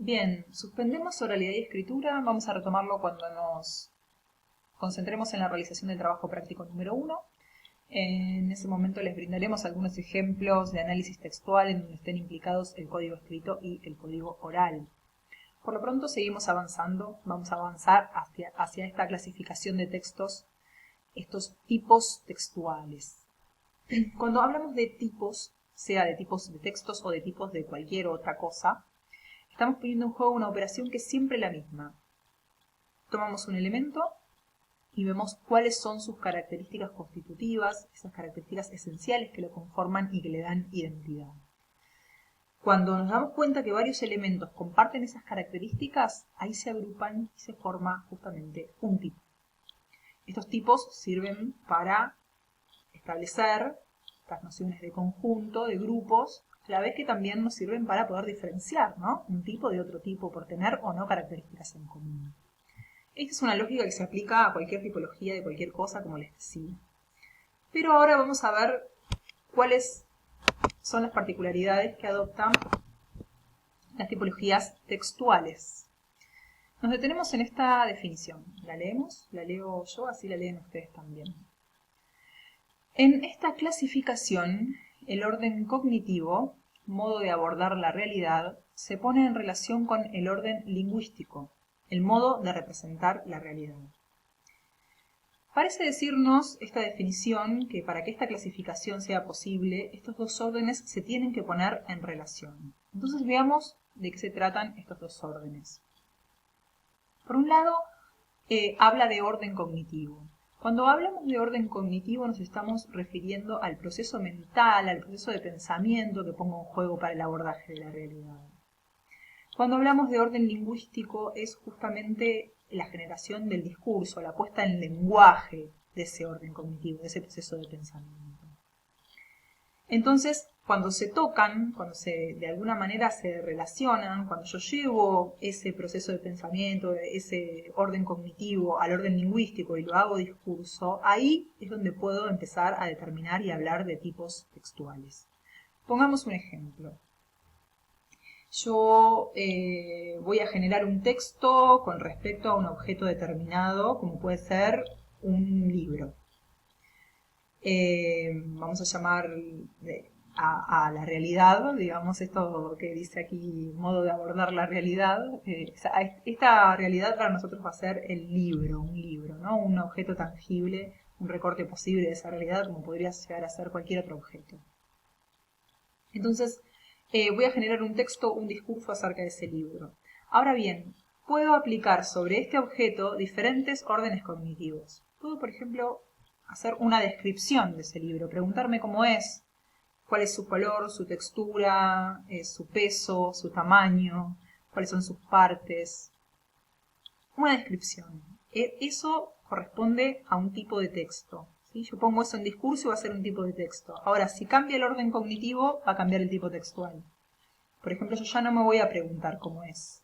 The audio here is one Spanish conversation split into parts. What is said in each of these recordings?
Bien, suspendemos oralidad y escritura. Vamos a retomarlo cuando nos concentremos en la realización del trabajo práctico número 1. En ese momento les brindaremos algunos ejemplos de análisis textual en donde estén implicados el código escrito y el código oral. Por lo pronto seguimos avanzando. Vamos a avanzar hacia esta clasificación de textos, estos tipos textuales. Cuando hablamos de tipos, sea de tipos de textos o de tipos de cualquier otra cosa, estamos poniendo en juego una operación que es siempre la misma. Tomamos un elemento y vemos cuáles son sus características constitutivas, esas características esenciales que lo conforman y que le dan identidad. Cuando nos damos cuenta que varios elementos comparten esas características, ahí se agrupan y se forma justamente un tipo. Estos tipos sirven para establecer estas nociones de conjunto, de grupos, a la vez que también nos sirven para poder diferenciar, ¿no?, un tipo de otro tipo por tener o no características en común. Esta es una lógica que se aplica a cualquier tipología de cualquier cosa, como les decía. Pero ahora vamos a ver cuáles son las particularidades que adoptan las tipologías textuales. Nos detenemos en esta definición. ¿La leemos? La leo yo, así la leen ustedes también. En esta clasificación, el orden cognitivo, modo de abordar la realidad, se pone en relación con el orden lingüístico, el modo de representar la realidad. Parece decirnos esta definición que para que esta clasificación sea posible, estos dos órdenes se tienen que poner en relación. Entonces veamos de qué se tratan estos dos órdenes. Por un lado, habla de orden cognitivo. Cuando hablamos de orden cognitivo nos estamos refiriendo al proceso mental, al proceso de pensamiento que pongo en juego para el abordaje de la realidad. Cuando hablamos de orden lingüístico es justamente la generación del discurso, la puesta en lenguaje de ese orden cognitivo, de ese proceso de pensamiento. Entonces, cuando se tocan, cuando de alguna manera se relacionan, cuando yo llevo ese proceso de pensamiento, ese orden cognitivo al orden lingüístico y lo hago discurso, ahí es donde puedo empezar a determinar y hablar de tipos textuales. Pongamos un ejemplo. Yo voy a generar un texto con respecto a un objeto determinado, como puede ser un libro. Vamos a llamar a la realidad, digamos, esto que dice aquí, modo de abordar la realidad. Esta realidad para nosotros va a ser el libro, un libro, ¿no? Un objeto tangible, un recorte posible de esa realidad, como podría llegar a ser cualquier otro objeto. Entonces, voy a generar un texto, un discurso acerca de ese libro. Ahora bien, puedo aplicar sobre este objeto diferentes órdenes cognitivos. Puedo, por ejemplo, hacer una descripción de ese libro, preguntarme cómo es, cuál es su color, su textura, su peso, su tamaño, cuáles son sus partes. Una descripción. Eso corresponde a un tipo de texto. ¿Sí? Yo pongo eso en discurso y va a ser un tipo de texto. Ahora, si cambia el orden cognitivo, va a cambiar el tipo textual. Por ejemplo, yo ya no me voy a preguntar cómo es.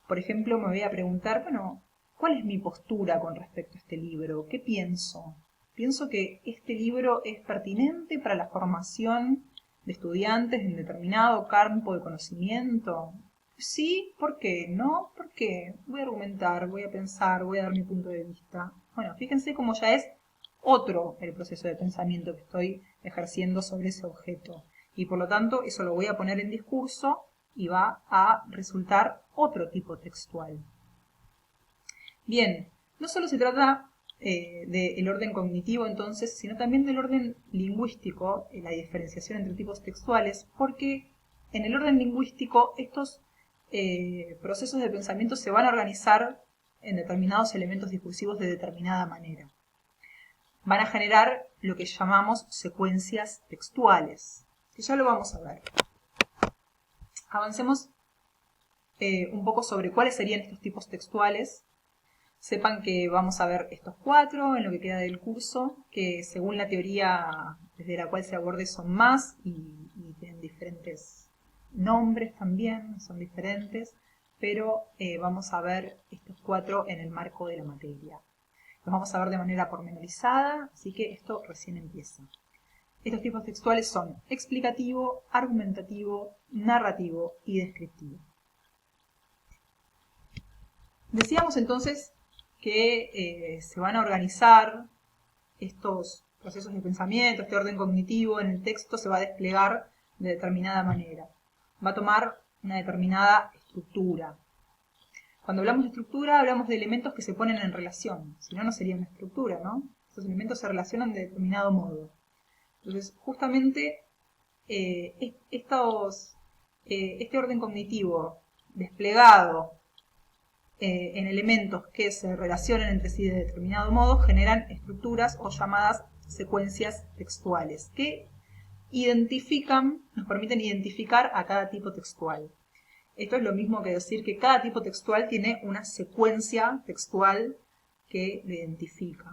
Por ejemplo, me voy a preguntar, bueno, ¿cuál es mi postura con respecto a este libro? ¿Qué pienso? Pienso que este libro es pertinente para la formación de estudiantes en determinado campo de conocimiento. Sí, ¿por qué? No, ¿por qué? Voy a argumentar, voy a pensar, voy a dar mi punto de vista. Bueno, fíjense cómo ya es otro el proceso de pensamiento que estoy ejerciendo sobre ese objeto. Y por lo tanto, eso lo voy a poner en discurso y va a resultar otro tipo textual. Bien, no solo se trata del orden cognitivo entonces, sino también del orden lingüístico, la diferenciación entre tipos textuales, porque en el orden lingüístico estos procesos de pensamiento se van a organizar en determinados elementos discursivos de determinada manera. Van a generar lo que llamamos secuencias textuales, que ya lo vamos a ver. Avancemos un poco sobre cuáles serían estos tipos textuales. Sepan que vamos a ver estos 4 en lo que queda del curso, que según la teoría desde la cual se aborde son más y tienen diferentes nombres también, son diferentes, pero vamos a ver estos 4 en el marco de la materia. Los vamos a ver de manera pormenorizada, así que esto recién empieza. Estos tipos textuales son explicativo, argumentativo, narrativo y descriptivo. Decíamos entonces que se van a organizar estos procesos de pensamiento, este orden cognitivo en el texto se va a desplegar de determinada manera. Va a tomar una determinada estructura. Cuando hablamos de estructura, hablamos de elementos que se ponen en relación. Si no, no sería una estructura, ¿no? Estos elementos se relacionan de determinado modo. Entonces, justamente, este orden cognitivo desplegado en elementos que se relacionan entre sí de determinado modo generan estructuras o llamadas secuencias textuales que nos permiten identificar a cada tipo textual. Esto es lo mismo que decir que cada tipo textual tiene una secuencia textual que lo identifica.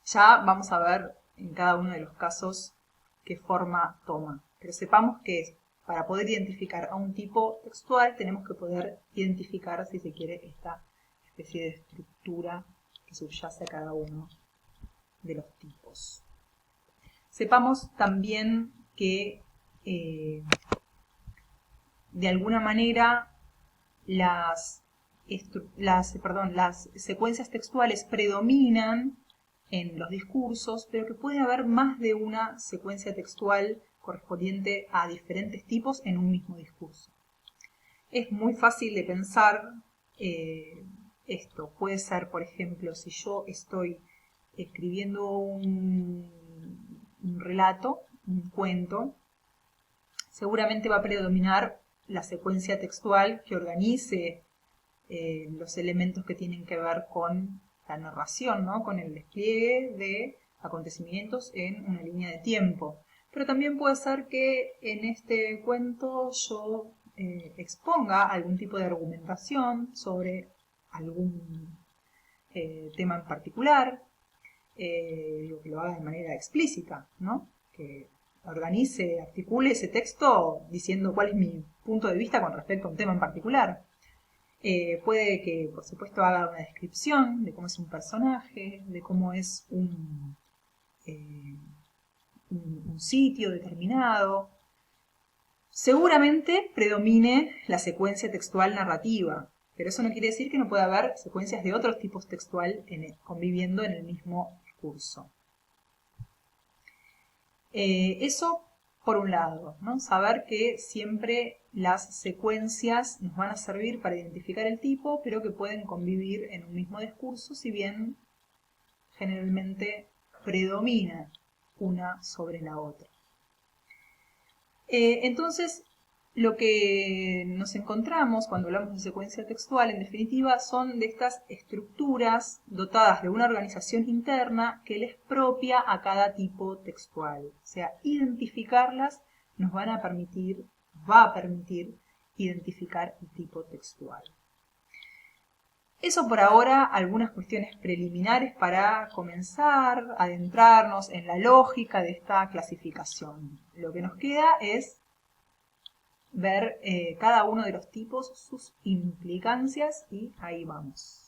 Ya vamos a ver en cada uno de los casos qué forma toma, pero sepamos que para poder identificar a un tipo textual tenemos que poder identificar, si se quiere, esta especie de estructura que subyace a cada uno de los tipos. Sepamos también que de alguna manera las secuencias textuales predominan en los discursos, pero que puede haber más de una secuencia textual correspondiente a diferentes tipos en un mismo discurso. Es muy fácil de pensar esto. Puede ser, por ejemplo, si yo estoy escribiendo un relato, un cuento, seguramente va a predominar la secuencia textual que organice los elementos que tienen que ver con la narración, ¿no? Con el despliegue de acontecimientos en una línea de tiempo. Pero también puede ser que en este cuento yo exponga algún tipo de argumentación sobre algún tema en particular, que lo haga de manera explícita, ¿no? Que organice, articule ese texto diciendo cuál es mi punto de vista con respecto a un tema en particular. Puede que, por supuesto, haga una descripción de cómo es un personaje, de cómo es un sitio determinado. Seguramente predomine la secuencia textual narrativa, pero eso no quiere decir que no pueda haber secuencias de otros tipos textual conviviendo en el mismo discurso. Eso por un lado, ¿no? Saber que siempre las secuencias nos van a servir para identificar el tipo, pero que pueden convivir en un mismo discurso, si bien generalmente predomina una sobre la otra. Entonces, lo que nos encontramos cuando hablamos de secuencia textual, en definitiva, son de estas estructuras dotadas de una organización interna que les propia a cada tipo textual. O sea, identificarlas va a permitir identificar el tipo textual. Eso por ahora, algunas cuestiones preliminares para comenzar a adentrarnos en la lógica de esta clasificación. Lo que nos queda es ver cada uno de los tipos, sus implicancias, y ahí vamos.